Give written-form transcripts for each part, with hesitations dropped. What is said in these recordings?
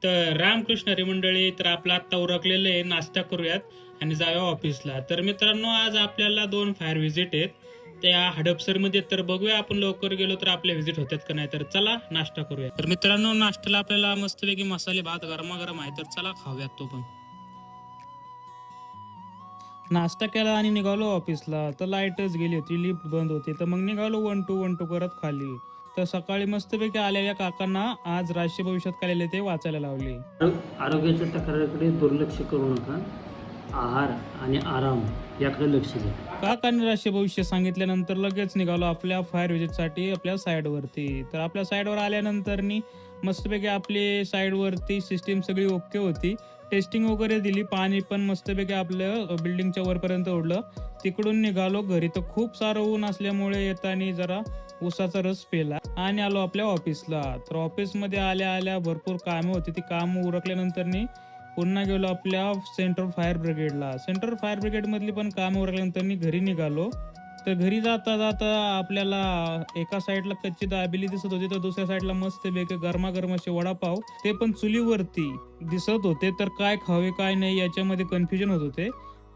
तर रामकृष्ण हरी मंडळी, तर आपलं आत्ता उरकलेलं आहे, नाश्ता करूयात आणि जाऊया ऑफिसला. तर मित्रांनो, आज आपल्याला 2 फायर व्हिजिट आहेत त्या हडपसरमध्ये. तर बघूया आपण लवकर गेलो तर आपल्या व्हिजिट होतात का नाही. तर चला नाश्ता करूया. तर मित्रांनो, नाश्त्याला आपल्याला मस्तपैकी मसाले भात गरमागरम आहे, तर चला खाऊयात तो पण. नाश्ता केला आणि निघालो ऑफिसला. तर लाईटच गेली होती, लिफ्ट बंद होती. तर मग निघालो 1-2 करत खाली. तर सकाळी मस्तपैकी आलेल्या काकांना आज राष्ट्रीय भविष्यात काढलेले ते वाचायला लावले. आरोग्याच्या तक्रारीकडे दुर्लक्ष करू नका. आहार आणि आराम याकडे लक्ष द्या. काकांनी राष्ट्रीय भविष्य सांगितल्यानंतर लगेच निघालो आपल्या फायर विजिटसाठी आपल्या साईडवरती. तर आपल्या साईडवर आल्यानंतरनी मस्तपैकी आपली साईडवरती सिस्टीम सगळी ओके होती. टेस्टिंग वगैरे दिली. पाणी पण मस्तपैकी आपलं बिल्डिंगच्या वरपर्यंत ओढलं. तिकडून निघालो घरी. तर खूप सारं ऊन असल्यामुळे येताना जरा ऊसाचा रस पेला आणि आलो आपल्या ऑफिसला. तर ऑफिसमध्ये आल्या आल्या भरपूर कामं होती. ती कामं उरकल्यानंतरनी पुन्हा गेलो आपल्या सेंट्रल फायर ब्रिगेडला. सेंट्रल फायर ब्रिगेडमधली पण कामं उरकल्यानंतर मी घरी निघालो. तर घरी जाता जाता आपल्याला एका साईडला कच्ची दाबेली दिसत होती, तर दुसऱ्या साईडला मस्तपैकी गरमागरम असे वडापाव, ते पण चुलीवरती दिसत होते. तर काय खावे काय नाही याच्यामध्ये कन्फ्युजन होत होते.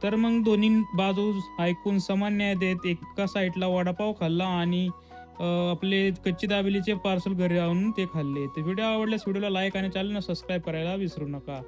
तर मग दोन्ही बाजू ऐकून समान न्याय देत एका साईडला वडापाव खाल्ला आणि आपले कच्ची दाबेलीचे पार्सल घरी आणून ते खाल्ले. तर व्हिडिओ आवडल्यास व्हिडिओला लाईक आणि चॅनलला सबस्क्राईब करायला विसरू नका.